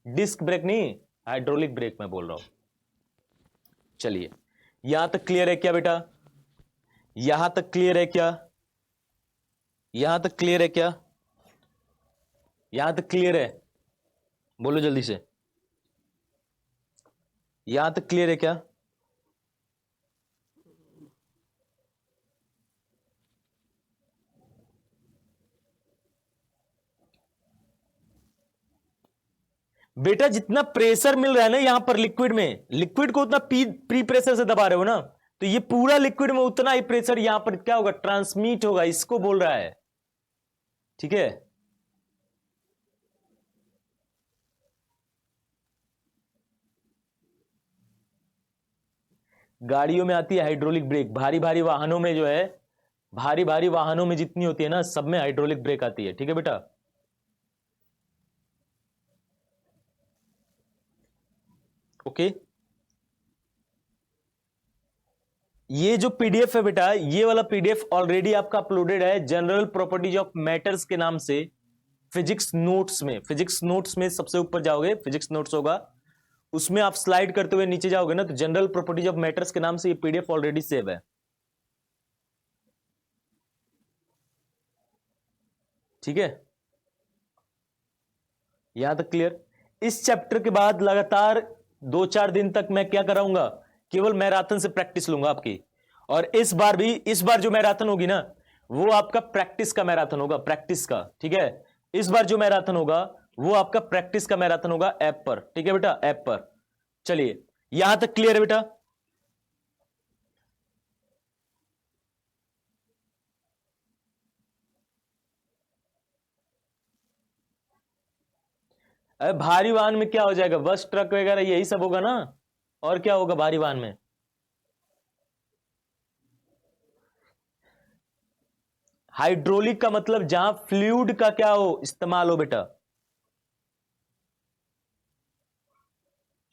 Disc brake नहीं, hydraulic brake मैं बोल रहा हूं। चलिए, यहां तक क्लियर है क्या बेटा? यहां तक क्लियर है क्या? यहां तक क्लियर है क्या? यहां तक क्लियर है? बोलो जल्दी से, यहां तक क्लियर है क्या? बेटा जितना प्रेशर मिल रहा है ना यहां पर लिक्विड में, लिक्विड को उतना प्री प्रेशर से दबा रहे हो ना, तो ये पूरा लिक्विड में उतना ही प्रेशर यहां पर क्या होगा, ट्रांसमिट होगा, इसको बोल रहा है। ठीक है, गाड़ियों में आती है हाइड्रोलिक ब्रेक, भारी भारी वाहनों में जो है, भारी भारी वाहनों में जितनी होती है ना, सब में हाइड्रोलिक ब्रेक आती है। ठीक है बेटा, ओके। ये जो पीडीएफ है बेटा, ये वाला पीडीएफ ऑलरेडी आपका अपलोडेड है जनरल प्रॉपर्टीज ऑफ मैटर्स के नाम से, फिजिक्स नोट्स में। फिजिक्स नोट्स में सबसे ऊपर जाओगे, फिजिक्स नोट्स होगा, उसमें आप स्लाइड करते हुए नीचे जाओगे ना, तो जनरल प्रॉपर्टीज ऑफ मैटर्स के नाम से ये पीडीएफ ऑलरेडी सेव है। ठीक है, यहां तक क्लियर? इस चैप्टर के बाद लगातार 2-4 दिन तक मैं क्या कराऊंगा, केवल मैराथन से प्रैक्टिस लूंगा आपकी। और इस बार भी, इस बार जो मैराथन होगी ना, वो आपका प्रैक्टिस का मैराथन होगा, प्रैक्टिस का। ठीक है, इस बार जो मैराथन होगा वो आपका प्रैक्टिस का मैराथन होगा ऐप पर। ठीक है बेटा, ऐप पर। चलिए, यहां तक क्लियर है बेटा? अरे भारी वाहन में क्या हो जाएगा, बस ट्रक वगैरह यही सब होगा ना, और क्या होगा भारी वाहन में? हाइड्रोलिक का मतलब जहां फ्लूइड का क्या हो, इस्तेमाल हो बेटा।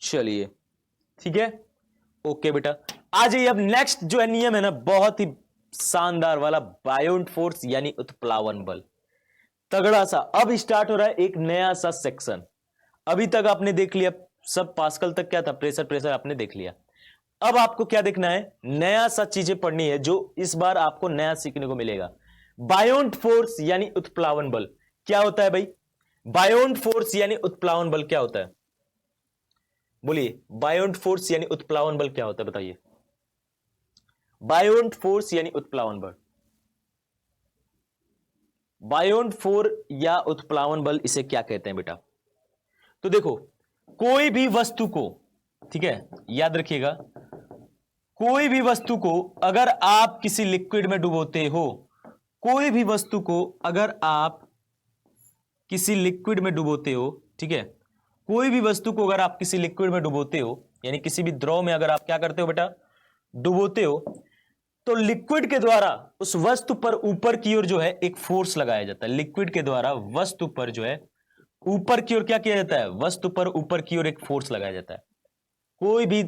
चलिए, ठीक है, ओके बेटा। आ जाइए, अब नेक्स्ट जो है नियम है ना, बहुत ही शानदार वाला, बायोंट फोर्स यानी उत्प्लावन बल। तगड़ा सा अब स्टार्ट हो रहा है एक नया सा सेक्शन। अभी तक आपने देख लिया सब, पास्कल तक क्या था, प्रेशर प्रेशर आपने देख लिया। अब आपको क्या देखना है, नया सा चीजें पढ़नी है जो इस बार आपको नया सीखने को मिलेगा। बायोंट फोर्स यानी उत्प्लावन बल क्या होता है भाई? बायोंट फोर्स यानी उत्प्लावन बल क्या होता है? बोलिए, बायोंट फोर्स यानी उत्प्लावन बल क्या होता है, बताइए। बायोंट फोर्स यानी उत्प्लावन बल, बायोंट फोर्स या उत्प्लावन बल, इसे क्या कहते हैं बेटा? तो देखो, कोई भी वस्तु को, ठीक है, याद रखिएगा, कोई भी वस्तु को अगर आप किसी लिक्विड में डुबोते हो, कोई भी वस्तु को अगर आप किसी लिक्विड में डुबोते हो, ठीक है, कोई भी वस्तु को अगर आप किसी लिक्विड में डुबोते हो, यानी किसी भी द्रव में अगर आप क्या करते हो बेटा, डुबोते हो, तो लिक्विड के द्वारा उस वस्तु पर ऊपर की ओर जो है एक फोर्स लगाया जाता है। लिक्विड के द्वारा वस्तु पर जो है ऊपर की ओर क्या किया जाता है, वस्तु पर ऊपर की ओर एक फोर्स लगाया जाता है। कोई भी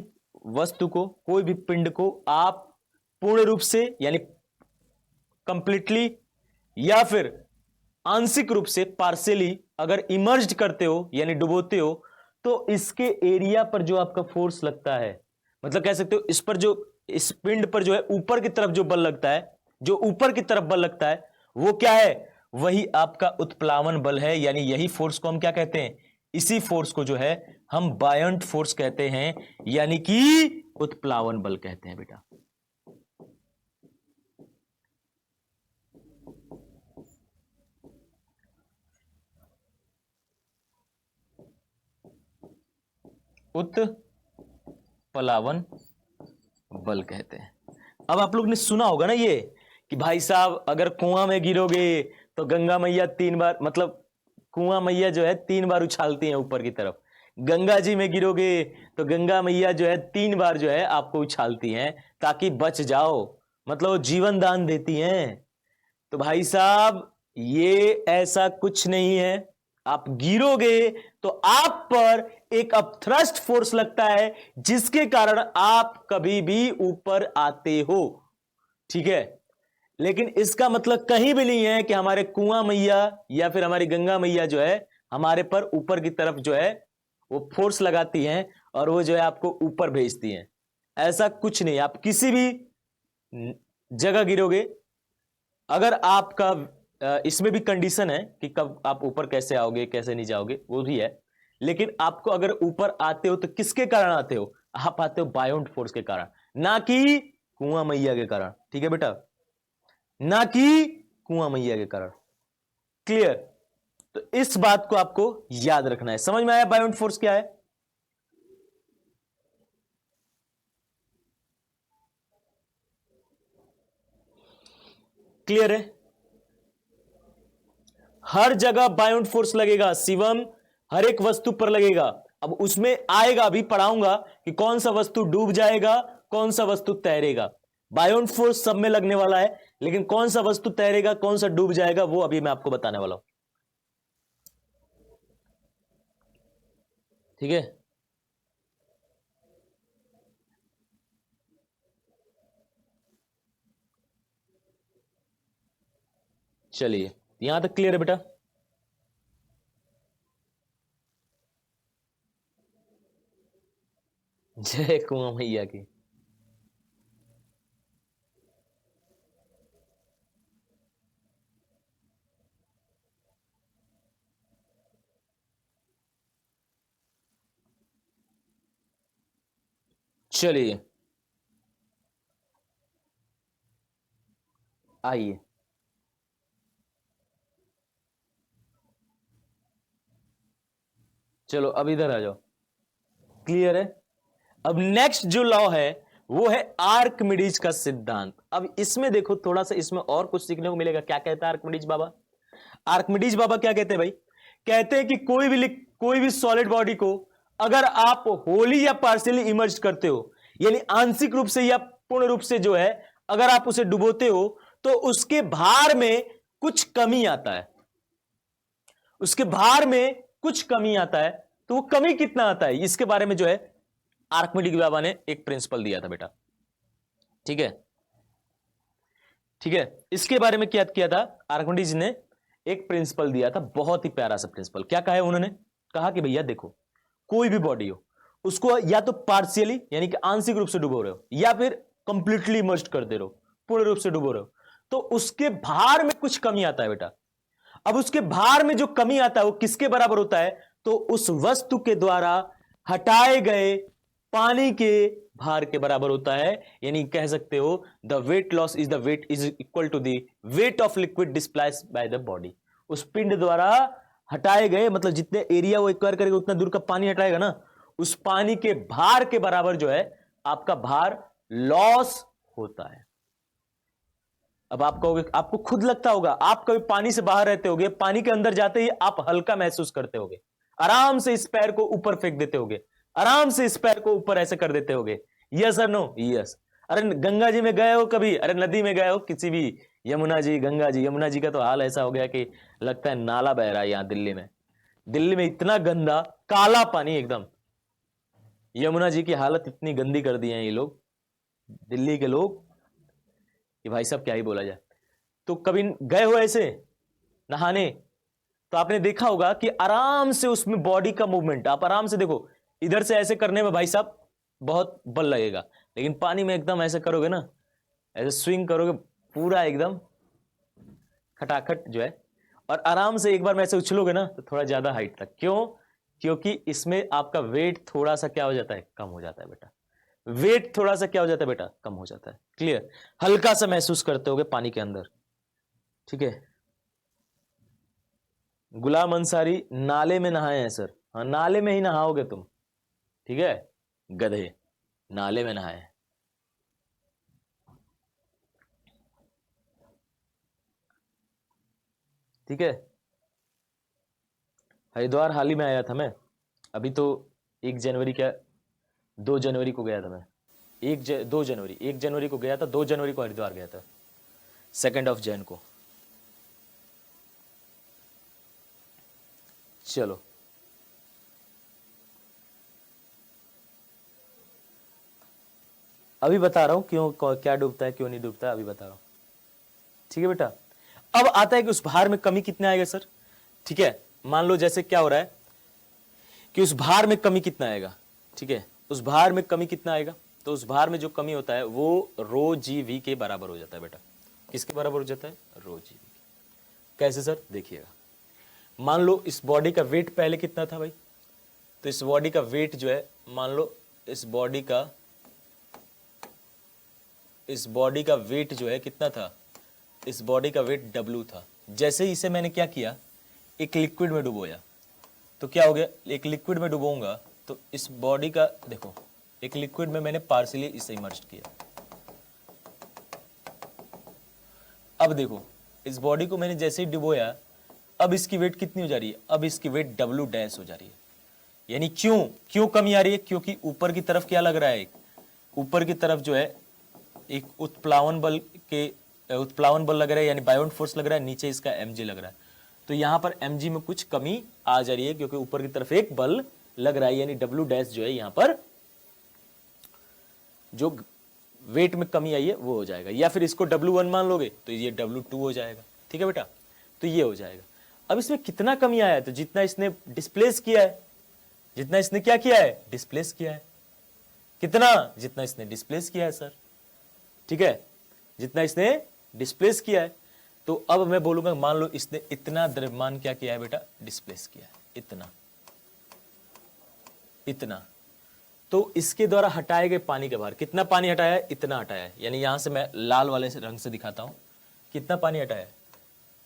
वस्तु को, कोई भी पिंड को आप पूर्ण रूप से यानी कंप्लीटली या फिर आंशिक रूप से पार्शियली अगर इमर्ज्ड करते हो यानी डुबोते हो, तो इसके एरिया पर जो आपका फोर्स लगता है, मतलब कह सकते हो इस पर जो, इस पिंड पर जो है ऊपर की तरफ जो बल लगता है, जो ऊपर की तरफ बल लगता है, वो क्या है, वही आपका उत्प्लावन बल है। यानी यही फोर्स को हम क्या कहते हैं, इसी फोर्स को जो है हम बायोंट फोर्स कहते हैं, यानी कि उत्प्लावन बल कहते हैं बेटा। उत्प्लावन बल कहते हैं। अब आप लोग ने सुना होगा ना ये, कि भाई साहब अगर कुआं में गिरोगे तो गंगा मैया 3 बार, मतलब कुआं मैया जो है 3 बार उछालती हैं ऊपर की तरफ, गंगा जी में गिरोगे तो गंगा मैया जो है 3 बार जो है आपको उछालती हैं ताकि बच जाओ, मतलब वो जीवन दान देती हैं। तो भाई साहब ये ऐसा कुछ नहीं है, आप गिरोगे तो आप पर एक अपथ्रस्ट फोर्स लगता है जिसके कारण आप कभी भी ऊपर आते हो। ठीक है, लेकिन इसका मतलब कहीं भी नहीं है कि हमारे कुआं मैया या फिर हमारी गंगा मैया जो है हमारे पर ऊपर की तरफ जो है वो फोर्स लगाती हैं और वो जो है आपको ऊपर भेजती हैं। ऐसा कुछ नहीं, आप किसी भी जगह गिरोगे, अगर आपका इसमें भी कंडीशन है कि कब आप ऊपर कैसे आओगे कैसे नहीं जाओगे, वो भी है, लेकिन आपको अगर ऊपर आते हो तो किसके कारण आते हो? आप आते हो बायोंट फोर्स के कारण, ना कि कुआं मैया के कारण। ठीक है बेटा, ना कि कुआं मैया के कारण। क्लियर? तो इस बात को आपको याद रखना है। समझ में आया बायोंट फोर्स क्या है? क्लियर है? हर जगह बायोंट फोर्स लगेगा शिवम, हर एक वस्तु पर लगेगा। अब उसमें आएगा, अभी पढ़ाऊंगा कि कौन सा वस्तु डूब जाएगा, कौन सा वस्तु तैरेगा। बायोंट फोर्स सब में लगने वाला है, लेकिन कौन सा वस्तु तैरेगा कौन सा डूब जाएगा वो अभी मैं आपको बताने वाला हूं। ठीक है? चलिए, यहां तक क्लियर है बेटा? जय कुआं मैया की। चलिए आइए, चलो अब इधर आ जाओ। क्लियर है? अब नेक्स्ट जो लॉ है वो है आर्किमिडीज का सिद्धांत। अब इसमें देखो थोड़ा सा, इसमें और कुछ सीखने को मिलेगा। क्या कहता है आर्किमिडीज बाबा? आर्किमिडीज बाबा क्या कहते हैं भाई? कहते हैं कि कोई भी सॉलिड बॉडी को अगर आप होली या पार्शियली इमर्ज करते हो, यानी आंशिक रूप से या पूर्ण रूप से जो है अगर आप उसे डुबोते हो, तो उसके भार में कुछ कमी आता है। उसके भार में कुछ कमी आता है, तो वो कमी कितना आता है इसके बारे में जो है आर्किमिडीज बाबा ने एक प्रिंसिपल दिया था बेटा। ठीक है? ठीक है, इसके बारे में क्या किया था आर्किमिडीज ने? एक प्रिंसिपल दिया था, बहुत ही प्यारा सा प्रिंसिपल। क्या कहा है उन्होंने? कहा कि भैया देखो, कोई भी बॉडी हो उसको या तो पार्शियली यानी कि आंशिक रूप से डुबो रहे हो, या फिर कंप्लीटली इमर्ज्ड कर दे रहे हो, पूर्ण रूप से डुबो रहे हो, तो उसके भार में कुछ कमी आता है बेटा। अब उसके भार में जो कमी आता है वो किसके बराबर होता है? तो उस वस्तु के द्वारा हटाए गए पानी के भार के बराबर होता है। यानी कह सकते हो the weight loss is the weight is equal to the weight of liquid displaced by the body. उस पिंड द्वारा हटाए गए, मतलब जितने एरिया वो एक्वायर करेगा उतना दूर का पानी हटाएगा ना, उस पानी के भार के बराबर जो है आपका भार लॉस होता है। अब आप कहोगे, आपको खुद लगता होगा, आप कभी पानी से बाहर रहते होगे, पानी के अंदर जाते ही आप हल्का महसूस करते होगे, आराम से इस पैर को ऊपर फेंक देते होगे, आराम से इस पैर को ऊपर ऐसे कर देते होगे। यस और नो? यस। अरे गंगा जी में गए हो कभी? अरे नदी में गए हो किसी भी, यमुना जी, गंगा जी, यमुना जी का तो हाल ऐसा हो गया कि लगता है नाला बह रहा है यहां दिल्ली में। दिल्ली में इतना गंदा काला पानी एकदम, यमुना जी की हालत इतनी गंदी कर दी है ये लोग, दिल्ली के लोग, कि भाई साहब क्या ही बोला जाए। तो कभी गए हो ऐसे नहाने, तो आपने देखा होगा कि आराम से उसमें बॉडी का मूवमेंट, आप आराम से देखो, इधर से ऐसे करने में भाई साहब बहुत बल लगेगा, लेकिन पानी में एकदम ऐसे करोगे ना, ऐसे स्विंग करोगे पूरा एकदम खटाखट जो है, और आराम से एक बार में ऐसे उछलोगे ना तो थोड़ा ज्यादा हाइट तक। क्यों? क्योंकि इसमें आपका वेट थोड़ा सा क्या हो जाता है, कम हो जाता है बेटा। वेट थोड़ा सा क्या हो जाता है बेटा, कम हो जाता है। क्लियर? हल्का सा महसूस करते होगे पानी के अंदर। ठीक है? गुलाम अंसारी नाले में नहाए हैं सर? हाँ, नाले में ही नहाओगे तुम। ठीक है? गधे, नाले में नहाए। ठीक है? हरिद्वार हाल ही में आया था मैं, अभी तो 1 जनवरी क्या, 2 जनवरी को गया था मैं। 2 जनवरी, 1 जनवरी को गया था, 2 जनवरी को हरिद्वार गया था, 2 को। चलो अभी बता रहा हूं क्यों, क्या डूबता है क्यों नहीं डूबता है, अभी बता रहा हूं। ठीक है बेटा? अब आता है कि उस भार में कमी कितने आएगा सर। ठीक है? मान लो जैसे क्या हो रहा है, कि उस भार में कमी कितना आएगा, ठीक है, उस भार में कमी कितना आएगा, तो उस भार में जो कमी होता है वो रो जी वी के बराबर हो जाता है बेटा। किसके बराबर हो जाता है? रो जी वी। कैसे सर? देखिएगा, मान लो इस बॉडी का वेट पहले कितना था भाई, तो इस बॉडी का वेट जो है, मान लो इस बॉडी का वेट जो है कितना था, इस बॉडी का वेट W था। जैसे ही इसे मैंने क्या किया, एक लिक्विड में डुबोया, तो क्या हो गया, एक लिक्विड में डुबोऊंगा तो इस बॉडी का, देखो एक लिक्विड में मैंने पार्शियली इसे इमर्ज किया। अब देखो इस बॉडी को मैंने जैसे ही डुबोया, अब इसकी वेट कितनी हो जा रही है, अब इसकी वेट W डैश हो जा रही है। यानी क्यों कमी आ रही है, क्योंकि ऊपर की तरफ क्या लग रहा है, ऊपर की तरफ जो है एक उत्प्लावन बल लग रहा है, यानी बायोंट फोर्स लग रहा है, नीचे इसका mg लग रहा है। तो यहां पर mg में कुछ कमी आ जा रही है, क्योंकि ऊपर की तरफ एक बल लग रहा है, यानी W डैश जो है यहां पर जो वेट में कमी आई है वो हो जाएगा। या फिर इसको W1 मान लोगे तो ये W2 हो जाएगा। ठीक है बेटा, तो ये हो जाएगा। अब इसमें कितना कमी आया है, तो जितना इसने डिस्प्लेस किया है, जितना इसने क्या किया है, डिस्प्लेस किया है। कितना? जितना इसने डिस्प्लेस किया है सर। ठीक है, जितना इसने डिस्प्लेस किया है। तो अब मैं बोलूंगा, मान लो इसने इतना द्रव्यमान क्या किया है बेटा, डिस्प्लेस किया है, इतना। तो इसके द्वारा हटाए गए पानी के बाहर कितना पानी हटाया है, इतना हटाया है। यानी यहां से मैं लाल वाले रंग से दिखाता हूं, कितना पानी हटाया है,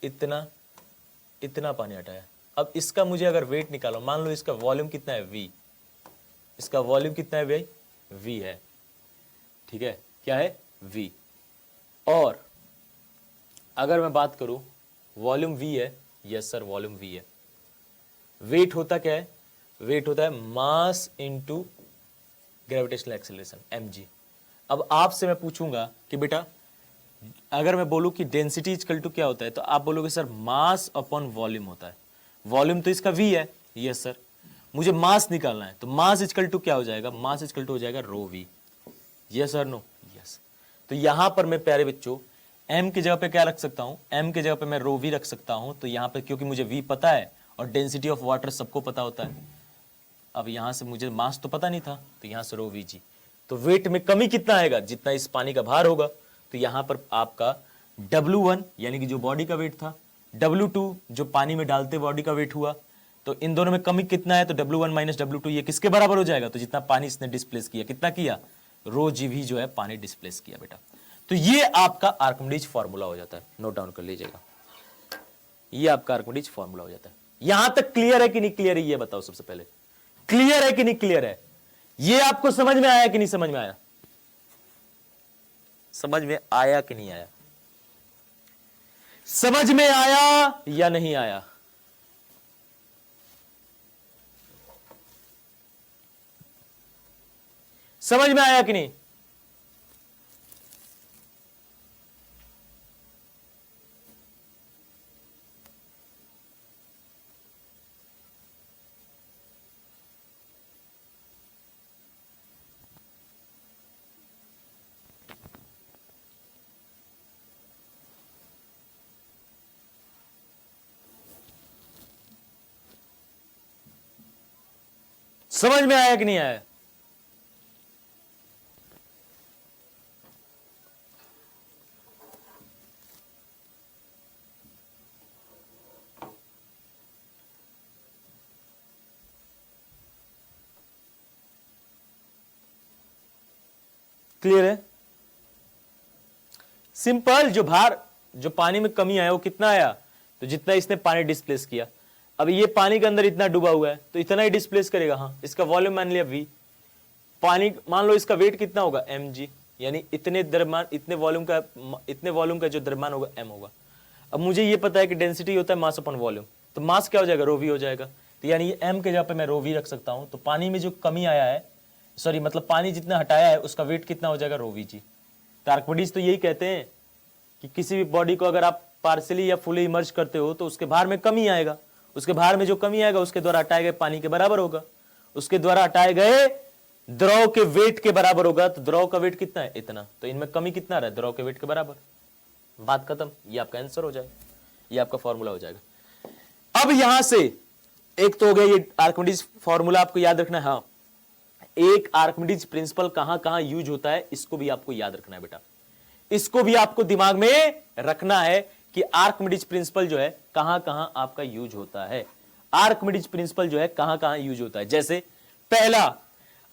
इतना पानी हटाया है। अब इसका मुझे अगर वेट निकालो, मान लो इसका वॉल्यूम कितना है, V। इसका वॉल्यूम कितना है भाई, V है। ठीक है, क्या है, V। और अगर मैं बात करूं, वॉल्यूम V है, यस सर वॉल्यूम V है। वेट होता क्या है, वेट होता है mass into gravitational acceleration, mg। अब आपसे मैं पूछूंगा कि बेटा अगर मैं बोलूं कि डेंसिटी इक्वल टू क्या होता है, तो आप बोलोगे सर मास अपॉन वॉल्यूम होता है। वॉल्यूम तो इसका V है, यस सर। मुझे मास निकालना है, तो मास इक्वल टू क्या हो जाएगा, मास इक्वल टू हो जाएगा rho V। Yes sir, no, yes. तो यहां पर मैं प्यारे बच्चों m की जगह पे क्या रख सकता हूं, m की जगह पे मैं रो V रख सकता हूं। तो यहां पे क्योंकि मुझे V पता है और डेंसिटी ऑफ वाटर सबको पता होता है। अब यहां से मुझे मास तो पता नहीं था, तो यहां से रो Vg। तो वेट में कमी कितना आएगा, जितना इस पानी का भार होगा। तो यहां पर आपका W1 यानी कि जो बॉडी का वेट था, W2 जो पानी में डालते बॉडी का वेट हुआ, तो इन दोनों में कमी कितना है, तो W1 माइनस W2 ये किसके बराबर हो जाएगा, तो जितना पानी इसने डिस्प्लेस किया, कितना किया, रो GV जो है पानी डिस्प्लेस किया बेटा। तो ये आपका आर्किमिडीज फार्मूला हो जाता है, नोट डाउन कर लीजिएगा। ये आपका आर्किमिडीज फार्मूला हो जाता है। यहां तक क्लियर है कि नहीं क्लियर है, ये बताओ सबसे पहले, क्लियर है कि नहीं क्लियर है, ये आपको समझ में आया कि नहीं समझ में आया, समझ में आया कि नहीं आया, समझ में आया या नहीं आया? समझ में आया कि नहीं? समझ में आया कि नहीं आया? क्लियर है? सिंपल, जो भार, जो पानी में कमी आया वो कितना आया, तो जितना इसने पानी डिस्प्लेस किया। अब ये पानी के अंदर इतना डूबा हुआ है तो इतना ही डिस्प्लेस करेगा। हाँ, इसका वॉल्यूम मान लिया V, पानी मान लो इसका वेट कितना होगा, mg, यानी इतने द्रव्यमान, इतने वॉल्यूम का जो द्रव्यमान होगा m होगा। अब मुझे ये पता है कि डेंसिटी होता है मास अपॉन वॉल्यूम, तो मास क्या हो जाएगा, रो V हो जाएगा। तो यानी ये m के जगह पे मैं रो V रख सकता हूं। तो पानी में जो कमी आया है, सॉरी मतलब पानी जितना हटाया है उसका वेट कितना हो जाएगा, रो Vg। तो आर्किमिडीज तो यही कहते हैं कि किसी भी बॉडी को अगर आप पार्शियली या फुली इमर्ज करते हो तो उसके भार में कमी आएगा, उसके भार में जो कमी आएगा उसके द्वारा हटाए गए पानी के बराबर होगा, उसके द्वारा हटाए गए द्रव के वेट के बराबर होगा। तो द्रव का वेट कितना है, इतना, तो इनमें कमी कितना रहा, द्रव के वेट के बराबर। बात खत्म, ये आपका आंसर हो जाएगा, ये आपका फॉर्मूला हो जाएगा। अब यहां से एक तो हो गया ये आर्किमिडीज फॉर्मूला, आपको याद रखना है। हाँ, एक आर्किमिडीज प्रिंसिपल कहां कहां यूज होता है, इसको भी आपको याद रखना है बेटा, इसको भी आपको दिमाग में रखना है कि आर्किमिडीज प्रिंसिपल जो है कहां कहां आपका यूज होता है। आर्किमिडीज प्रिंसिपल जो है कहां कहां यूज होता है। जैसे पहला,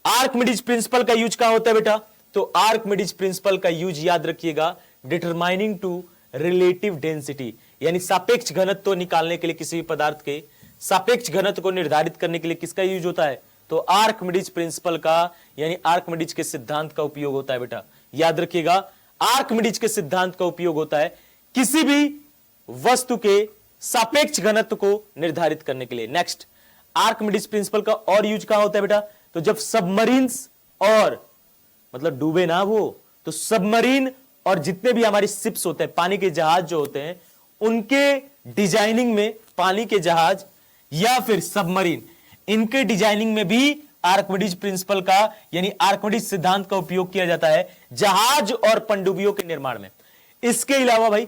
आर्किमिडीज प्रिंसिपल का यूज कहां होता है बेटा, तो आर्किमिडीज प्रिंसिपल का यूज याद रखिएगा, डिटरमाइनिंग टू रिलेटिव डेंसिटी, यानी सापेक्ष घनत्व तो निकालने के लिए, किसी भी पदार्थ के सापेक्ष घनत्व को निर्धारित करने के लिए किसका यूज होता है, तो आर्किमिडीज प्रिंसिपल का, यानी आर्किमिडीज के सिद्धांत का उपयोग होता है बेटा। याद रखिएगा, आर्किमिडीज के सिद्धांत का उपयोग होता है किसी भी वस्तु के सापेक्ष घनत्व को निर्धारित करने के लिए। नेक्स्ट, आर्किमिडीज प्रिंसिपल का और यूज कहां होता है बेटा, तो जब सबमरीन्स और मतलब डूबे ना वो, तो सबमरीन और जितने भी हमारी शिप्स होते हैं, पानी के जहाज जो होते हैं, उनके डिजाइनिंग में, पानी के जहाज या फिर सबमरीन, इनके डिजाइनिंग में भी आर्किमिडीज प्रिंसिपल का यानी आर्किमिडीज सिद्धांत का उपयोग किया जाता है जहाज और पनडुब्बियों के निर्माण में। इसके अलावा भाई,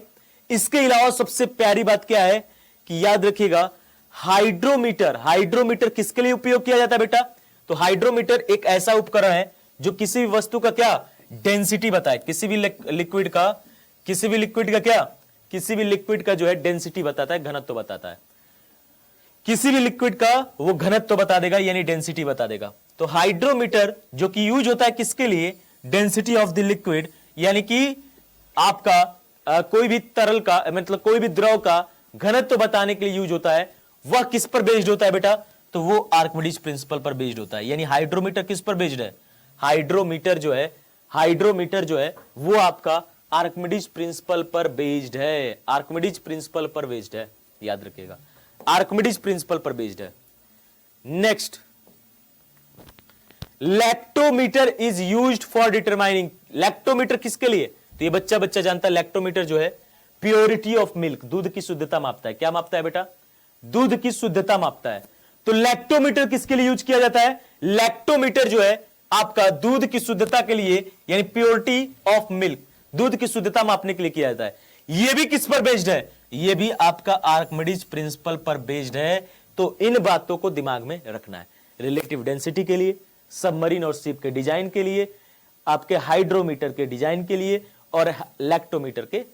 इसके अलावा सबसे प्यारी बात क्या है कि याद रखिएगा, हाइड्रोमीटर, हाइड्रोमीटर किसके लिए उपयोग किया जाता है बेटा, तो हाइड्रोमीटर एक ऐसा उपकरण है जो किसी भी वस्तु का क्या डेंसिटी बताए, किसी भी लिक्विड का, किसी भी लिक्विड का क्या, किसी भी लिक्विड का जो है डेंसिटी बताता है, घनत्व बताता है, किसी भी लिक्विड का वो घनत्व बता देगा, यानी डेंसिटी बता देगा। तो हाइड्रोमीटर जो कि यूज होता है किसके लिए, डेंसिटी ऑफ द लिक्विड, यानी कि आपका कोई भी तरल का, मतलब कोई भी द्रव का घनत्व बताने के लिए यूज होता है। वह किस पर बेस्ड होता है बेटा, तो वो आर्किमिडीज प्रिंसिपल पर बेस्ड होता है। यानी हाइड्रोमीटर किस पर बेस्ड है, हाइड्रोमीटर जो है, हाइड्रोमीटर जो है वो आपका आर्किमिडीज प्रिंसिपल पर बेस्ड है, आर्किमिडीज प्रिंसिपल पर बेस्ड है, याद रखिएगा, आर्किमिडीज प्रिंसिपल पर बेस्ड है। Next, lactometer is used for determining, lactometer किसके लिए, तो ये बच्चा बच्चा जानता है, लैक्टोमीटर जो है प्योरिटी ऑफ मिल्क, दूध की शुद्धता मापता है। क्या मापता है बेटा, दूध की शुद्धता मापता है। तो लैक्टोमीटर किसके लिए यूज किया जाता है, लैक्टोमीटर जो है आपका दूध की शुद्धता के लिए, यानी प्योरिटी ऑफ मिल्क, दूध की शुद्धता मापने के लिए किया जाता है। यह भी किस पर बेस्ड है, यह भी आपका आर्किमिडीज प्रिंसिपल पर बेस्ड है। तो इन बातों को दिमाग में रखना है, रिलेटिव डेंसिटी के लिए, सबमरीन और शिप के डिजाइन के लिए, आपके हाइड्रोमीटर के डिजाइन के लिए, और लैक्टोमीटर के,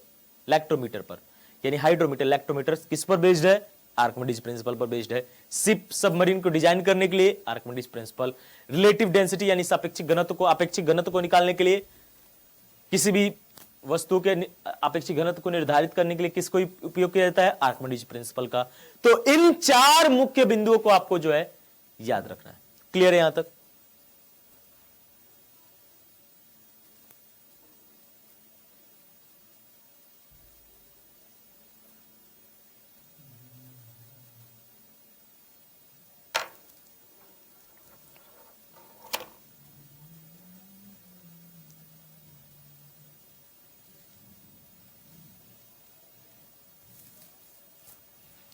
लैक्टोमीटर पर, यानी हाइड्रोमीटर लैक्टोमीटर किस पर बेस्ड है, आर्किमिडीज प्रिंसिपल पर बेस्ड है। शिप सबमरीन को डिजाइन करने के लिए आर्किमिडीज प्रिंसिपल, रिलेटिव डेंसिटी यानी सापेक्षिक घनत्व को, अपेक्षिक घनत्व को निकालने के लिए, किसी भी वस्तु के अपेक्षिक घनत्व को निर्धारित करने के लिए किसको उपयोग किया जाता है, आर्किमिडीज प्रिंसिपल का। तो इन चार मुख्य बिंदुओं को आपको जो है याद रखना है। क्लियर है यहां तक,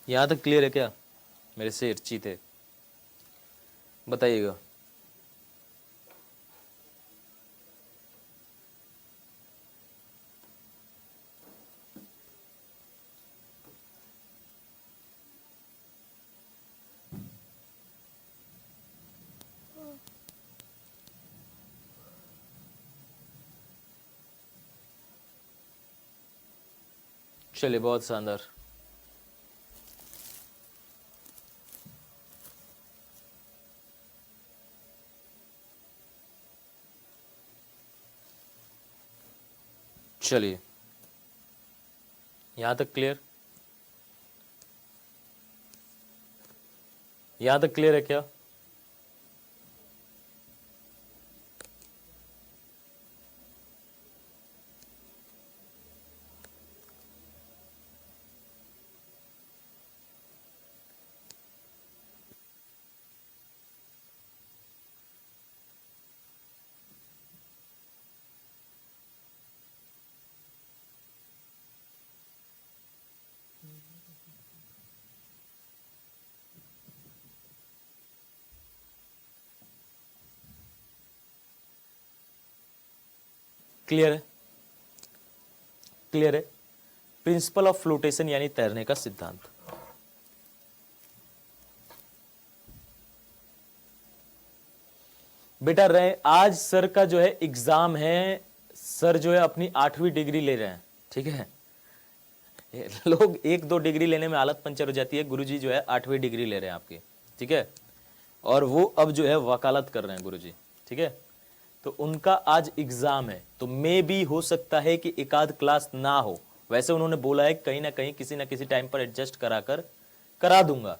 यहां तक क्लियर है क्या मेरे से चीते, बताइएगा। चलिए, बहुत शानदार। चलिए, यहां तक क्लियर, यहां तक क्लियर है क्या, क्लियर है, क्लियर है। प्रिंसिपल ऑफ फ्लोटेशन यानी तैरने का सिद्धांत, बेटा रहे आज सर का जो है एग्जाम है, सर जो है अपनी 8वीं डिग्री ले रहे हैं, ठीक है। लोग 1-2 डिग्री लेने में हालत पंचर हो जाती है, गुरुजी जो है 8वीं डिग्री ले रहे हैं आपकी, ठीक है, और वो अब जो है वकालत कर रहे हैं गुरुजी, ठीक है। तो उनका आज एग्जाम है, तो मे भी हो सकता है कि एक आध क्लास ना हो, वैसे उन्होंने बोला है कहीं ना कहीं किसी ना किसी टाइम पर एडजस्ट करा दूंगा,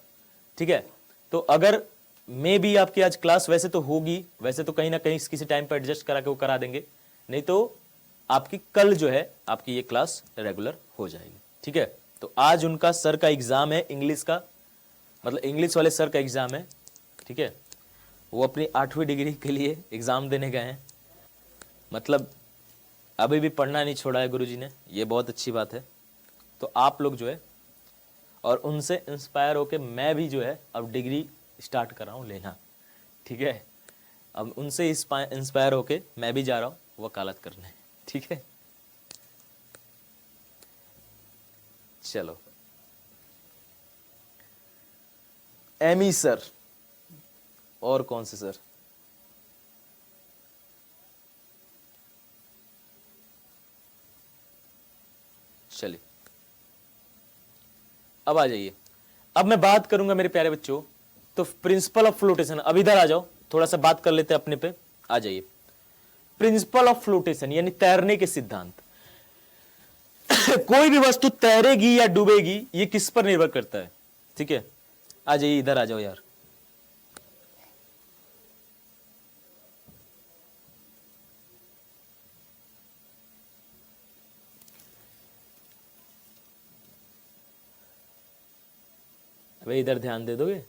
ठीक है। तो अगर मे भी आपकी आज क्लास वैसे तो होगी, वैसे तो कहीं ना कहीं किसी टाइम पर एडजस्ट करा के वो करा देंगे, नहीं तो आपकी कल जो है आपकी ये क्लास रेगुलर हो जाएगी, ठीक है। तो आज उनका सर का एग्जाम है इंग्लिश का, मतलब इंग्लिश वाले सर का एग्जाम है, ठीक है। वो अपनी 8वीं डिग्री के लिए एग्जाम देने गए हैं, मतलब अभी भी पढ़ना नहीं छोड़ा है गुरुजी ने, ये बहुत अच्छी बात है। तो आप लोग जो है और उनसे इंस्पायर होके मैं भी जो है अब डिग्री स्टार्ट कर रहा हूँ लेना, ठीक है। अब उनसे इंस्पायर होके मैं भी जा रहा हूँ वकालत करने, ठीक है। चलो एमी सर, और कौन से सर? चलिए अब आ जाइए, अब मैं बात करूंगा मेरे प्यारे बच्चों, तो प्रिंसिपल ऑफ फ्लोटेशन, अब इधर आ जाओ, थोड़ा सा बात कर लेते हैं अपने पे, आ जाइए। प्रिंसिपल ऑफ फ्लोटेशन यानी तैरने के सिद्धांत। कोई भी वस्तु तैरेगी या डूबेगी ये किस पर निर्भर करता है, ठीक है। आ जाइए, इधर आ जाओ यार। अबे इधर ध्यान दे दोगे?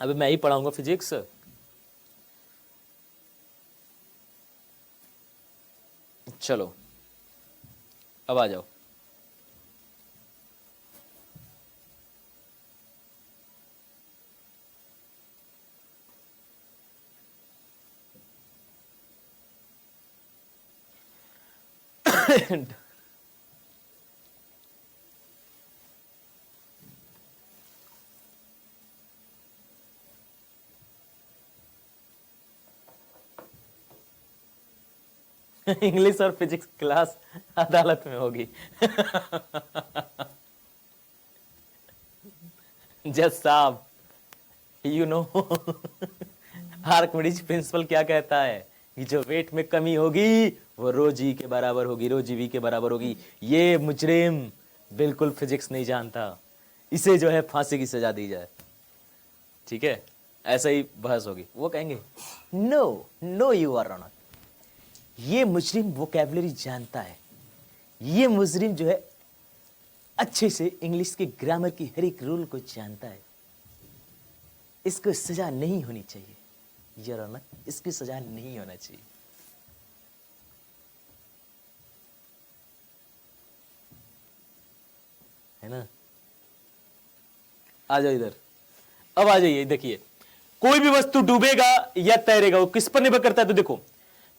अबे मैं ही पढ़ाऊंगा फिजिक्स। चलो अब आ जाओ। इंग्लिश और फिजिक्स क्लास अदालत में होगी। जज साहब, यू नो आर्किमिडीज प्रिंसिपल क्या कहता है कि जो वेट में कमी होगी वो रो जी के बराबर होगी, रो जी वी के बराबर होगी। ये मुजरिम बिल्कुल फिजिक्स नहीं जानता, इसे जो है फांसी की सजा दी जाए, ठीक है। ऐसा ही बहस होगी, वो कहेंगे no no your honour, ये मुजरिम वोकैबुलरी जानता है, ये मुजरिम जो है अच्छे से इंग्लिश के ग्रामर की हर एक रूल को जानता है, इसको सजा नहीं होनी चाहिए योर ऑनर, इसकी सजा नहीं होना चाहिए। है ना? आ जाओ इधर, अब आ जाइए। देखिए कोई भी वस्तु डूबेगा या तैरेगा वो किस पर निर्भर करता है, तो देखो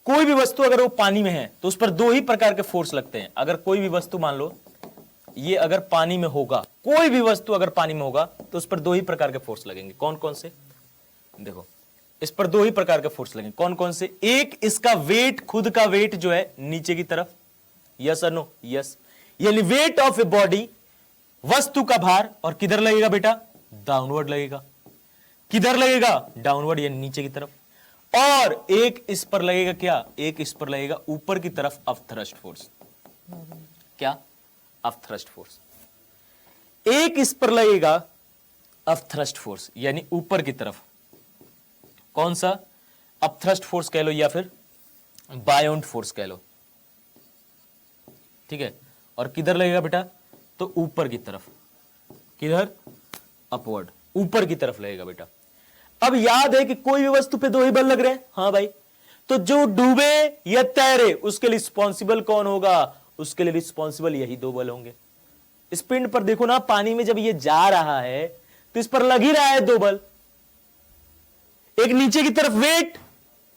कोई भी वस्तु अगर वो पानी में है तो उस पर दो ही प्रकार के फोर्स लगते हैं। अगर कोई भी वस्तु मान लो ये अगर पानी में होगा, कोई भी वस्तु अगर पानी में होगा तो उस पर दो ही प्रकार के फोर्स लगेंगे। कौन कौन से? देखो इस पर दो ही प्रकार के फोर्स लगेंगे। कौन कौन से? एक इसका वेट, खुद का वेट जो है नीचे की तरफ, यस और नो? यस, यानी वेट ऑफ ए बॉडी, वस्तु का भार, और किधर लगेगा बेटा? डाउनवर्ड लगेगा। किधर लगेगा? डाउनवर्ड यानी नीचे की तरफ। और एक इस पर लगेगा क्या? एक इस पर लगेगा ऊपर की तरफ, अपथ्रस्ट फोर्स। क्या? Upthrust force. एक इस पर लगेगा अपथ्रस्ट फोर्स यानी ऊपर की तरफ। कौन सा? अपथ्रस्ट फोर्स कह लो या फिर बायोंट फोर्स कह लो, ठीक है। और किधर लगेगा बेटा? तो ऊपर की तरफ। किधर? अपवर्ड, ऊपर की तरफ लगेगा बेटा। अब याद है कि कोई भी वस्तु पे दो ही बल लग रहे हैं, हाँ भाई। तो जो डूबे या तैरे उसके लिए रिस्पॉन्सिबल कौन होगा? उसके लिए रिस्पॉन्सिबल यही दो बल होंगे। इस पिंड पर देखो ना, पानी में जब ये जा रहा है तो इस पर लग ही रहा है दो बल। एक नीचे की तरफ वेट,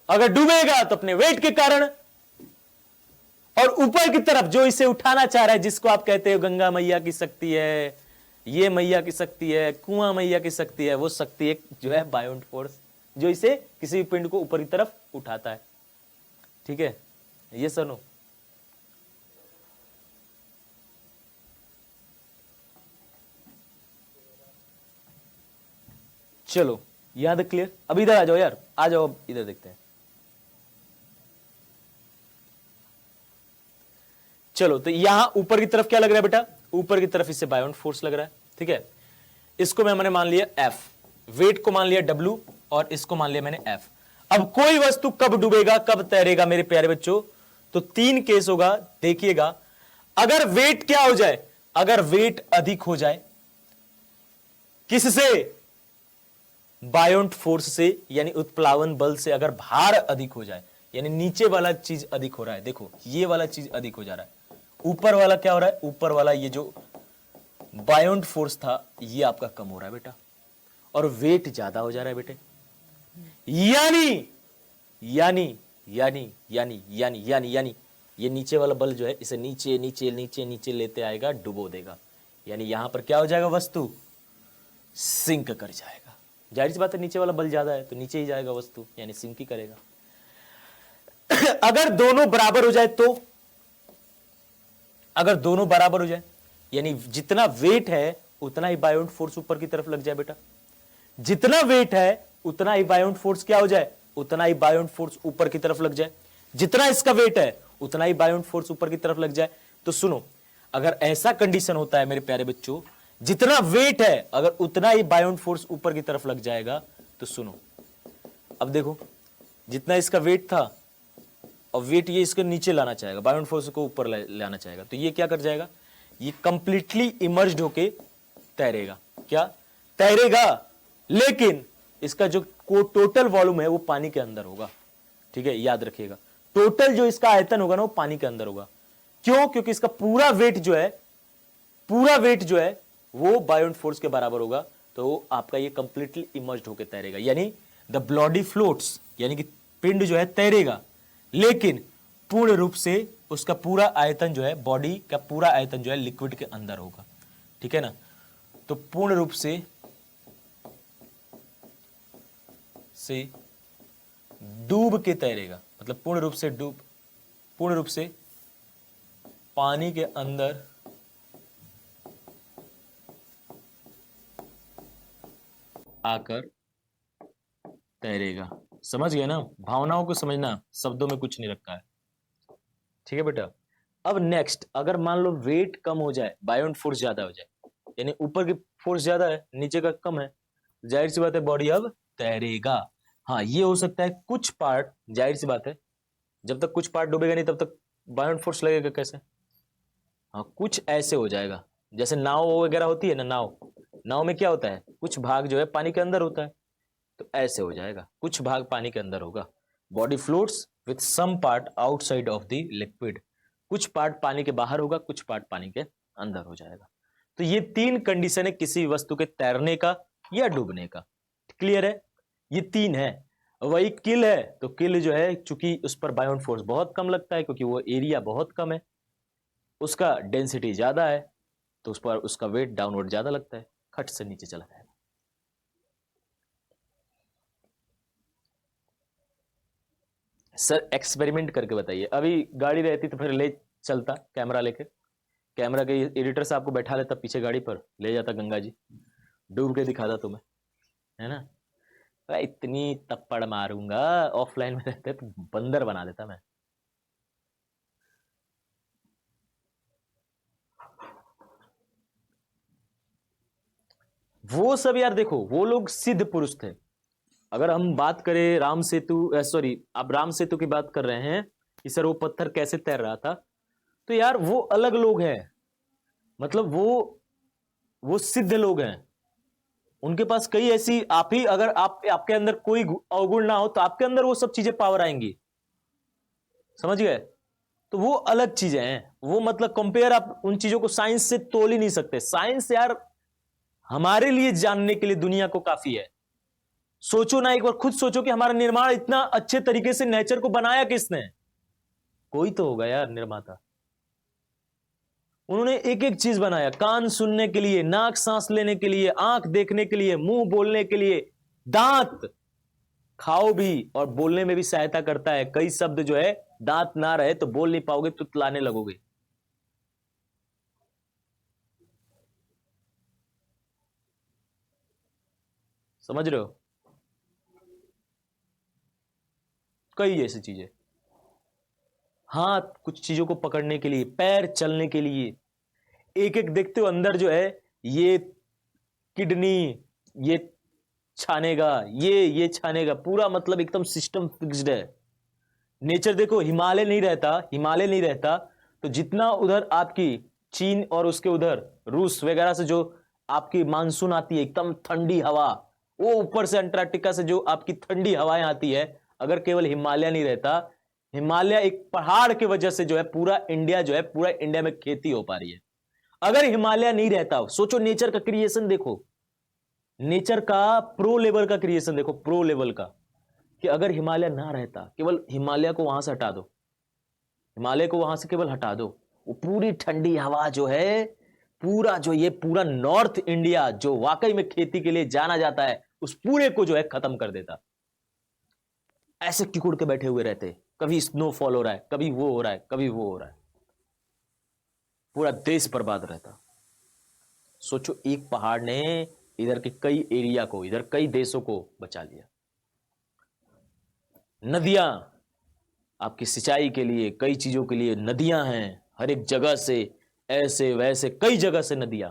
अगर डूबेगा तो अपने वेट के कारण, और ऊपर की तरफ जो इसे उठाना चाह रहा है, जिसको आप कहते हो गंगा मैया की शक्ति है, ये मैया की शक्ति है, कुआं मैया की शक्ति है, वो शक्ति एक जो है बायोंट फोर्स, जो इसे किसी भी पिंड को ऊपर की तरफ उठाता है। ठीक है, ये सुनो। चलो यहां तक क्लियर। अब इधर आ जाओ यार, आ जाओ, अब इधर देखते हैं। चलो तो यहां ऊपर की तरफ क्या लग रहा है बेटा, ऊपर की तरफ इससे बायोंट फोर्स लग रहा है। ठीक है, इसको मैंने मान लिया एफ, वेट को मान लिया डब्ल्यू, और इसको मान लिया मैंने एफ। अब कोई वस्तु कब डूबेगा, कब तैरेगा मेरे प्यारे बच्चों, तो तीन केस होगा, देखिएगा। अगर वेट क्या हो जाए, अगर वेट अधिक हो जाए, किससे, बायोंट फोर्स से, यानी उत्प्लावन बल से। अगर भार अधिक हो जाए, यानी नीचे वाला चीज अधिक हो रहा है, देखो ये वाला चीज अधिक हो जा रहा है, ऊपर वाला क्या हो रहा है, ऊपर वाला ये जो बायोंट फोर्स था ये आपका कम हो रहा है बेटा, और वेट ज्यादा हो जा रहा है बेटे। यानी यानी यानी यानी यानी यानी यानी ये नीचे वाला बल जो है इसे नीचे नीचे नीचे नीचे लेते आएगा, डुबो देगा। यानी यहां पर क्या हो जाएगा, वस्तु सिंक कर जाएगा। जाहिर सी बात है, नीचे वाला बल ज्यादा है तो नीचे ही जाएगा वस्तु, यानी सिंक ही करेगा। अगर दोनों बराबर हो जाए तो, अगर दोनों बराबर हो जाए, यानी जितना वेट है उतना ही बायोंट फोर्स ऊपर की तरफ लग जाए बेटा, जितना वेट है उतना ही बायोंट फोर्स क्या हो जाए, उतना ही बायोंट फोर्स ऊपर की तरफ लग जाए, जितना इसका वेट है उतना ही बायोंट फोर्स ऊपर की तरफ लग जाए। तो सुनो, अगर ऐसा कंडीशन होता है मेरे प्यारे बच्चों, जितना वेट है अगर उतना ही बायोंट फोर्स ऊपर की तरफ लग जाएगा, तो सुनो अब देखो, जितना इसका वेट था और वेट ये इसके नीचे लाना चाहेगा, बायोंट फोर्स को ऊपर लाना चाहेगा, तो ये क्या कर जाएगा, ये कंप्लीटली इमर्ज्ड होके तैरेगा। क्या तैरेगा, लेकिन इसका जो टोटल वॉल्यूम है वो पानी के अंदर होगा। ठीक है, याद रखिएगा, टोटल जो इसका आयतन होगा ना वो पानी के अंदर होगा। क्यों, क्योंकि इसका पूरा वेट जो है, पूरा वेट जो है वो बायोंट फोर्स के बराबर होगा, तो आपका ये कंप्लीटली इमर्ज्ड होकर तैरेगा। यानी द बॉडी फ्लोट्स, यानी कि पिंड जो है तैरेगा, लेकिन पूर्ण रूप से उसका पूरा आयतन जो है, बॉडी का पूरा आयतन जो है लिक्विड के अंदर होगा। ठीक है ना, तो पूर्ण रूप से डूब के तैरेगा, मतलब पूर्ण रूप से पानी के अंदर आकर तैरेगा। समझ गए ना, भावनाओं को समझना, शब्दों में कुछ नहीं रखा है। ठीक है बेटा, अब नेक्स्ट, अगर मान लो वेट कम हो जाए, बायोंट फोर्स ज्यादा हो जाए, यानी ऊपर की फोर्स ज्यादा है नीचे का कम है, जाहिर सी बात है बॉडी अब तैरेगा। हाँ, ये हो सकता है कुछ पार्ट, जाहिर सी बात है जब तक कुछ पार्ट डूबेगा नहीं तब तक बायोंट फोर्स लगेगा कैसे। हाँ, कुछ ऐसे हो जाएगा, जैसे नाव वगैरह होती है ना, नाव में क्या होता है, कुछ भाग जो है पानी के अंदर होता है, तो ऐसे हो जाएगा, कुछ भाग पानी के अंदर होगा। Body floats with some part outside of the liquid, कुछ पार्ट पानी के बाहर होगा, कुछ पार्ट पानी के अंदर हो जाएगा। तो ये तीन कंडीशन है किसी वस्तु के तैरने का या डूबने का। क्लियर है, ये तीन है। वही किल है, तो किल जो है चूंकि उस पर बायोंट फोर्स बहुत कम लगता है, क्योंकि वो एरिया बहुत कम है, उसका डेंसिटी ज्यादा है, तो उस पर उसका वेट डाउनवर्ड ज्यादा लगता है, खट से नीचे चला जाएगा। सर एक्सपेरिमेंट करके बताइए, अभी गाड़ी रहती तो फिर ले चलता कैमरा लेके, कैमरा के एडिटर से आपको बैठा लेता पीछे गाड़ी पर, ले जाता गंगा जी, डूब के दिखाता तुम्हें, है ना। इतनी तप्पड़ मारूंगा, ऑफलाइन में रहते तो बंदर बना देता मैं। वो सब यार देखो, वो लोग सिद्ध पुरुष थे। अगर हम बात करें राम सेतु, सॉरी आप राम सेतु की बात कर रहे हैं कि सर वो पत्थर कैसे तैर रहा था, तो यार वो अलग लोग हैं, मतलब वो सिद्ध लोग हैं। उनके पास कई ऐसी, आप ही अगर आपके अंदर कोई अवगुण ना हो तो आपके अंदर वो सब चीजें पावर आएंगी, समझ गए। तो वो अलग चीजें हैं, वो मतलब कंपेयर आप उन चीजों को साइंस से तोल ही नहीं सकते। साइंस यार हमारे लिए जानने के लिए दुनिया को काफी है। सोचो ना, एक बार खुद सोचो कि हमारा निर्माण इतना अच्छे तरीके से नेचर को बनाया किसने, कोई तो होगा यार निर्माता। उन्होंने एक एक चीज बनाया, कान सुनने के लिए, नाक सांस लेने के लिए, आंख देखने के लिए, मुंह बोलने के लिए, दांत खाओ भी और बोलने में भी सहायता करता है। कई शब्द जो है दांत ना रहे तो बोल नहीं पाओगे, तुतलाने लगोगे। समझ रहे हो? कई ऐसी चीजें, हाथ कुछ चीजों को पकड़ने के लिए, पैर चलने के लिए, एक एक देखते हो अंदर जो है ये किडनी, ये छानेगा, ये छानेगा, पूरा मतलब एकदम सिस्टम फिक्स्ड है। नेचर देखो, हिमालय नहीं रहता, हिमालय नहीं रहता तो जितना उधर आपकी चीन और उसके उधर रूस वगैरह से जो आपकी मानसून आती है एकदम ठंडी हवा, वो ऊपर से अंटार्कटिका से जो आपकी ठंडी हवाएं आती है, अगर केवल हिमालय नहीं रहता, हिमालय एक पहाड़ की वजह से जो है पूरा इंडिया जो है, पूरा इंडिया में खेती हो पा रही है। अगर हिमालय नहीं रहता, सोचो नेचर का क्रिएशन देखो, नेचर का प्रो लेवल का क्रिएशन देखो, प्रो लेवल का, कि अगर हिमालय ना रहता, केवल हिमालय को वहां से हटा दो, हिमालय को वहां से केवल हटा दो, वो पूरी ठंडी हवा जो है, पूरा जो ये पूरा नॉर्थ इंडिया जो वाकई में खेती के लिए जाना जाता है, उस पूरे को जो है खत्म कर देता। ऐसे टिकुड़ के बैठे हुए रहते, कभी स्नोफॉल हो रहा है, कभी वो हो रहा है, कभी वो हो रहा है, पूरा देश बर्बाद रहता। सोचो एक पहाड़ ने इधर के कई एरिया को, इधर कई देशों को बचा लिया। नदियां आपकी सिंचाई के लिए, कई चीजों के लिए नदियां हैं, हर एक जगह से, ऐसे वैसे कई जगह से नदियां।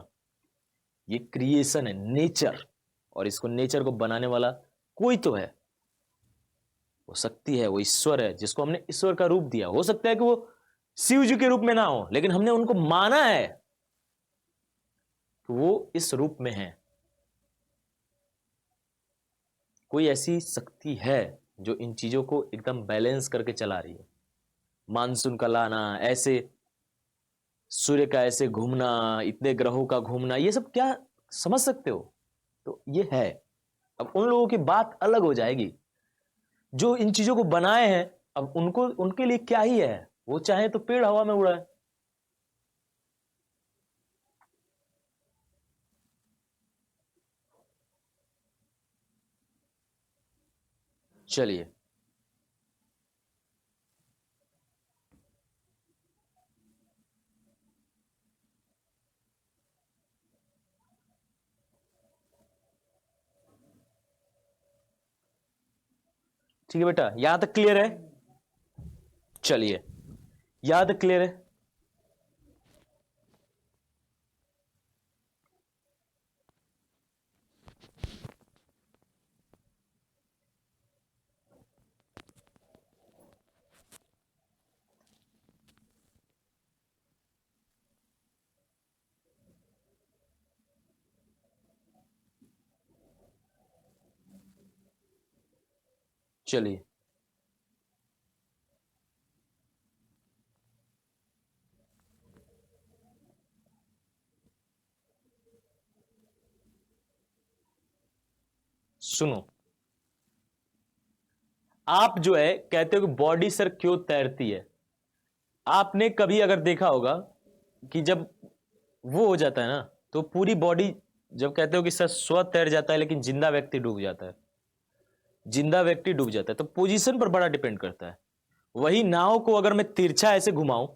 ये क्रिएशन है, नेचर, और इसको नेचर को बनाने वाला कोई तो है, वो शक्ति है, वो ईश्वर है, जिसको हमने ईश्वर का रूप दिया। हो सकता है कि वो शिव जी के रूप में ना हो, लेकिन हमने उनको माना है तो वो इस रूप में है। कोई ऐसी शक्ति है जो इन चीजों को एकदम बैलेंस करके चला रही है। मानसून का लाना, ऐसे सूर्य का ऐसे घूमना, इतने ग्रहों का घूमना, ये सब क्या समझ सकते हो? तो ये है। अब उन लोगों की बात अलग हो जाएगी जो इन चीजों को बनाए हैं। अब उनको, उनके लिए क्या ही है, वो चाहे तो पेड़ हवा में उड़ाए। चलिए, ठीक है बेटा, यहां तक क्लियर है? चलिए, यहां तक क्लियर है? चलिए, सुनो, आप जो है कहते हो कि बॉडी सर क्यों तैरती है। आपने कभी अगर देखा होगा कि जब वो हो जाता है ना, तो पूरी बॉडी, जब कहते हो कि सर स्व तैर जाता है लेकिन जिंदा व्यक्ति डूब जाता है, जिंदा व्यक्ति डूब जाता है, तो पोजीशन पर बड़ा डिपेंड करता है। वही नाव को अगर मैं तिरछा ऐसे घुमाऊं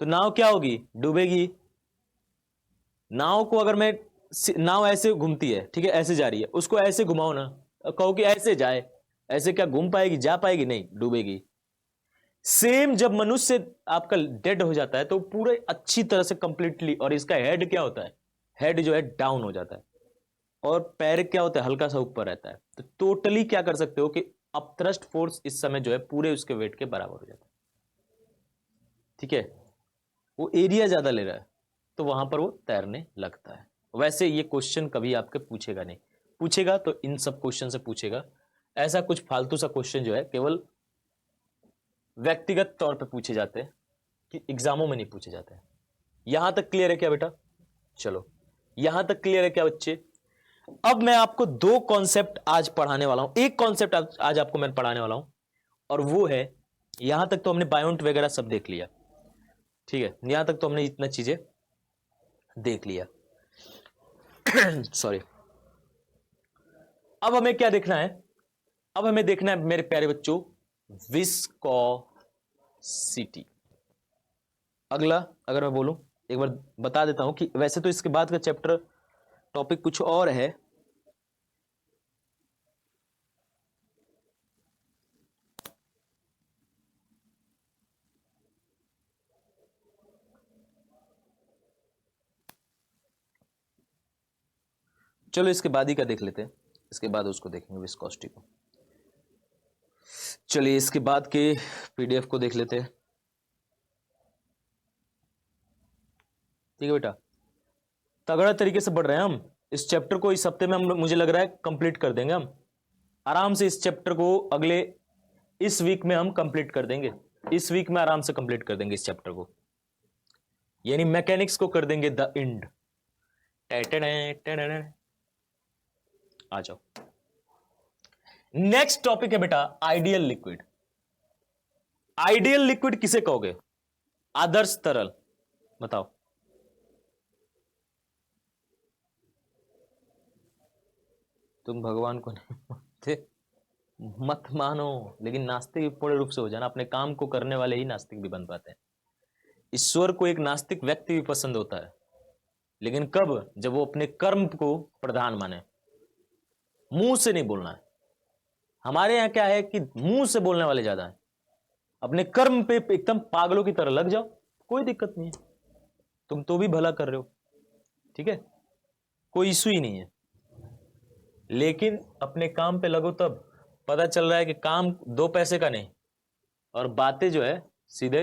तो नाव क्या होगी, डूबेगी। नाव को अगर मैं, नाव ऐसे घूमती है, ठीक है, ऐसे जा रही है, उसको ऐसे घुमाओ ना, कहो कि ऐसे जाए, ऐसे क्या घूम पाएगी, जा पाएगी? नहीं, डूबेगी। सेम जब मनुष्य आपका डेड हो जाता है तो पूरे अच्छी तरह से कंप्लीटली, और इसका हेड क्या होता है, हेड जो है डाउन हो जाता है, और पैर क्या होता है, हल्का सा ऊपर रहता है। तो टोटली क्या कर सकते हो कि अपथ्रस्ट फोर्स इस समय जो है पूरे उसके वेट के बराबर हो जाता है। ठीक है, वो एरिया ज्यादा ले रहा है तो वहां पर वो तैरने लगता है। वैसे ये क्वेश्चन कभी आपके पूछेगा नहीं, पूछेगा तो इन सब क्वेश्चन से पूछेगा। ऐसा कुछ फालतू सा क्वेश्चन जो है केवल व्यक्तिगत तौर पे पूछे जाते हैं, कि एग्जामों में नहीं पूछे जाते हैं। यहां तक क्लियर है क्या बेटा? चलो, यहां तक क्लियर है क्या बच्चे? अब मैं आपको दो कॉन्सेप्ट आज पढ़ाने वाला हूं। एक कॉन्सेप्ट आज आपको मैं पढ़ाने वाला हूं, और वो है यहां तक तो हमने बायोंट वगैरह सब देख लिया, ठीक है, यहां तक तो हमने इतना चीजें देख लिया। सॉरी। अब हमें क्या देखना है? अब हमें देखना है मेरे प्यारे बच्चों विस्कोसिटी। अगला अगर मैं बोलूं, एक बार बता देता हूं कि वैसे तो इसके बाद का चैप्टर टॉपिक कुछ और है, चलो इसके बाद ही का देख लेते हैं, इसके बाद उसको देखेंगे विस्कोसिटी को। चलिए इसके बाद के पीडीएफ को देख लेते हैं, ठीक है बेटा। तगड़ा तरीके से बढ़ रहे हैं हम इस चैप्टर को, इस हफ्ते में हम, मुझे लग रहा है कंप्लीट कर देंगे हम आराम से इस चैप्टर को। अगले इस वीक में हम कंप्लीट कर देंगे, इस वीक में आराम से कंप्लीट कर देंगे इस चैप्टर को, यानी मैकेनिक्स को कर देंगे द एंड। आ जाओ, नेक्स्ट टॉपिक है बेटा आइडियल लिक्विड। आइडियल लिक्विड किसे कहोगे? आदर्श तरल, बताओ। तुम भगवान को नहीं मानते, मत मानो, लेकिन नास्तिक पूर्ण रूप से हो जाना। अपने काम को करने वाले ही नास्तिक भी बन पाते हैं। ईश्वर को एक नास्तिक व्यक्ति भी पसंद होता है, लेकिन कब? जब वो अपने कर्म को प्रधान माने। मुंह से नहीं बोलना है। हमारे यहां क्या है कि मुंह से बोलने वाले ज्यादा है, अपने कर्म पे एकदम पागलों की तरह लग जाओ, कोई दिक्कत नहीं है, तुम तो भी भला कर रहे हो, ठीक है, कोई इशू ही नहीं है। लेकिन अपने काम पे लगो तब पता चल रहा है कि काम 2 पैसे का नहीं, और बातें जो है सीधे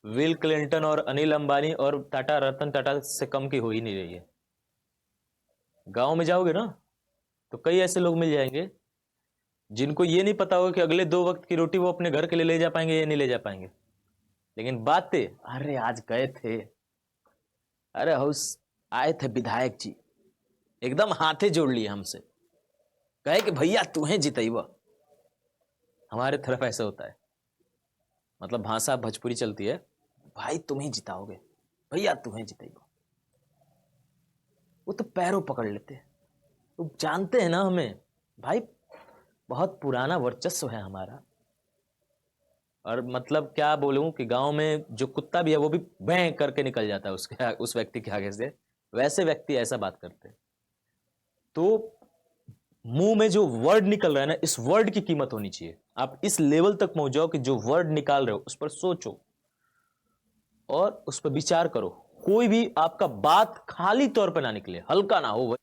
विल क्लिंटन और अनिल अंबानी और टाटा, रतन टाटा से कम की हो ही नहीं रही है। गांव में जाओगे ना तो कई ऐसे लोग मिल जाएंगे जिनको ये नहीं पता होगा कि अगले 2 वक्त की रोटी वो अपने घर के लिए ले जा पाएंगे या नहीं ले जा पाएंगे, लेकिन बातें, अरे आज गए थे, अरे हाउस आए थे विधायक जी, एकदम हाथे जोड़ लिए हमसे, कहे कि भैया तुम्हें जितैबा। हमारे तरफ ऐसा होता है, मतलब भाषा भोजपुरी चलती है, भाई तुम ही जिताओगे, भैया तुम्हें जितैबा। वो तो पैरों पकड़ लेते हैं, वो जानते हैं ना हमें, भाई बहुत पुराना वर्चस्व है हमारा। और मतलब क्या बोलूं कि गांव में जो कुत्ता भी है वो भी भैं करके निकल जाता है उसके उस व्यक्ति के आगे से, वैसे व्यक्ति ऐसा बात करते हैं। तो मुंह में जो वर्ड निकल रहा है ना, इस वर्ड की कीमत होनी चाहिए। आप इस लेवल तक पहुंच जाओ कि जो वर्ड निकाल रहे हो उस पर सोचो और उस पर विचार करो, कोई भी आपका बात खाली तौर पर ना निकले, हल्का ना हो।